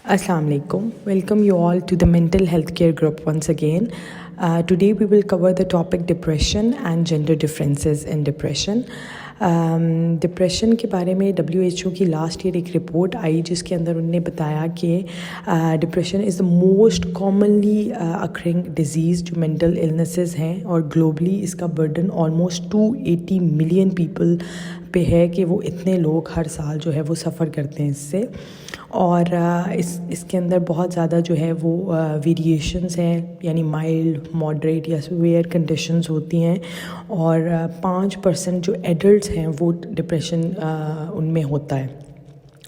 Assalamu alaikum. Welcome you all to the mental health care group once again. Today we will cover the topic depression and gender differences in depression. Depression के बारे में WHO की last year एक report आई जिसके अंदर उन्होंने बताया कि depression is the most commonly occurring disease जो मेंटल इलनेसेस हैं और ग्लोबली इसका बर्डन ऑलमोस्ट 280 मिलियन पीपल पे है कि वो इतने लोग हर साल जो है वो सफ़र करते हैं इससे। और इसके अंदर बहुत ज़्यादा जो है वो वेरिएशंस हैं, यानी माइल्ड, मॉडरेट या सीवियर कंडीशंस होती हैं। और 5% जो एडल्ट्स हैं वो डिप्रेशन उनमें होता है।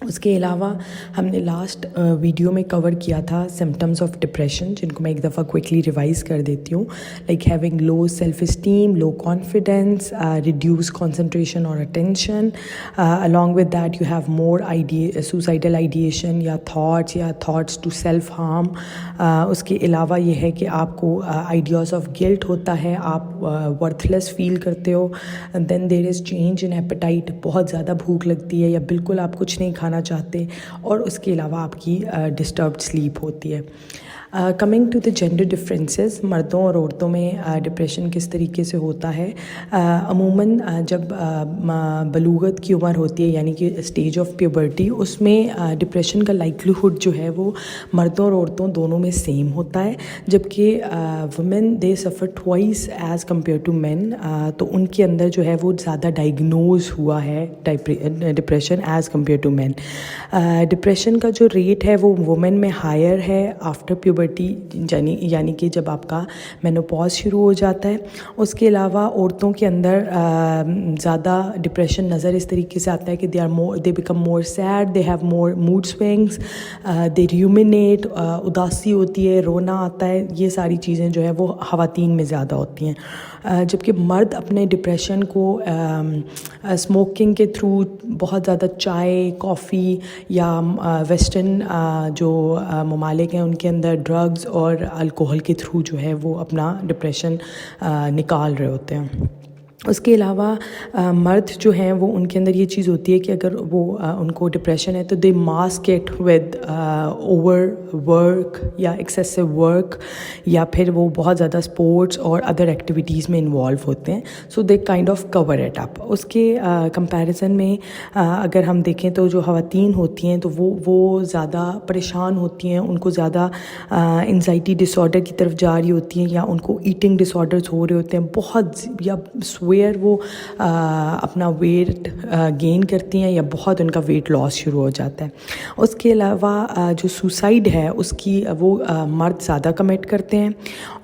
उसके अलावा हमने लास्ट वीडियो में कवर किया था सिम्टम्स ऑफ डिप्रेशन, जिनको मैं एक दफ़ा क्विकली रिवाइज़ कर देती हूँ। Like having low self esteem, low confidence, reduce concentration और attention. Along with that you have more suicidal ideation या थॉट्स टू सेल्फ हार्म। उसके अलावा ये है कि आपको आइडियाज़ ऑफ गिल्ट होता है, आप वर्थलेस फील करते हो। Then there is change in appetite, बहुत ज़्यादा भूख लगती है या बिल्कुल आप कुछ नहीं खाना चाहते। और उसके अलावा आपकी डिस्टर्ब्ड स्लीप होती है। Coming to the gender differences, मर्दों और औरतों में डिप्रेशन किस तरीके से होता है। अमूमन जब बलूगत की उम्र होती है, यानी कि स्टेज ऑफ प्यूबर्टी, उसमें डिप्रेशन का लाइक्लीहुड जो है वो मर्दों और औरतों दोनों में सेम होता है। जबकि women they suffer twice as compare to man, तो उनके अंदर जो है वो ज़्यादा डायग्नोज हुआ है depression as compare to man. Depression का जो रेट है वो वुमेन में हायर है आफ्टर प्यूबर्टी, यानी कि जब आपका मेनोपॉज शुरू हो जाता है। उसके अलावा औरतों के अंदर ज़्यादा डिप्रेशन नज़र इस तरीके से आता है कि they become more sad, they have more mood swings, they ruminate, उदासी होती है, रोना आता है। ये सारी चीज़ें जो है वो ख़वातीन में ज़्यादा होती हैं। जबकि मर्द अपने डिप्रेशन को स्मोकिंग के थ्रू, बहुत ज़्यादा चाय, कॉफ़ी या वेस्टर्न जो ममालिक हैं उनके अंदर ड्रग्स और अल्कोहल के थ्रू जो है वो अपना डिप्रेशन निकाल रहे होते हैं। उसके अलावा मर्द जो हैं वो उनके अंदर ये चीज़ होती है कि अगर वो उनको डिप्रेशन है तो they mask it with over work या एक्सेसिव वर्क, या फिर वो बहुत ज़्यादा स्पोर्ट्स और अदर एक्टिविटीज़ में इन्वॉल्व होते हैं। So they kind of cover it up. उसके कंपैरिजन में अगर हम देखें तो जो ख़वातीन होती हैं तो वो ज़्यादा परेशान होती हैं, उनको ज़्यादा एंजाइटी डिसऑर्डर की तरफ जा रही होती हैं, या उनको ईटिंग डिसऑर्डर्स हो रहे होते हैं बहुत, या वेयर वो अपना वेट गेन करती हैं या बहुत उनका वेट लॉस शुरू हो जाता है। उसके अलावा जो सुसाइड है उसकी वो मर्द ज़्यादा कमिट करते हैं।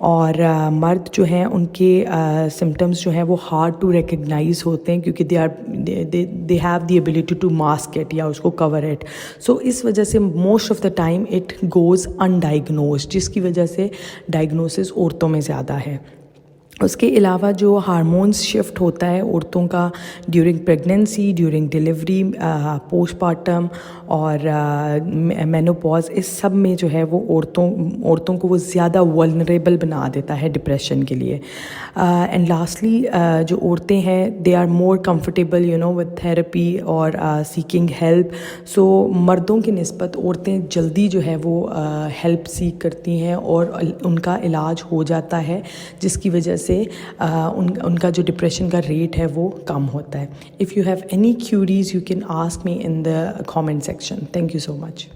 और मर्द जो हैं उनके सिम्टम्स जो हैं वो हार्ड टू रिकग्नाइज होते हैं, क्योंकि they have the ability to mask it या उसको कवर इट। सो इस वजह से most of the time it goes undiagnosed, जिसकी वजह से डायग्नोसिस औरतों में ज़्यादा है। उसके अलावा जो हार्मोन्स शिफ्ट होता है औरतों का during pregnancy, during delivery, postpartum और मेनोपॉज, इस सब में जो है वो औरतों को वो ज़्यादा वल्नरेबल बना देता है डिप्रेशन के लिए। एंड लास्टली जो औरतें हैं they are more comfortable with therapy और सीकिंग हेल्प। सो मर्दों की निस्बत औरतें जल्दी जो है वो हेल्प सीख करती हैं और उनका इलाज हो जाता है, जिसकी वजह से उनका जो डिप्रेशन का रेट है वो कम होता है। If you have any curies you can ask me in the comment section. Thank you so much.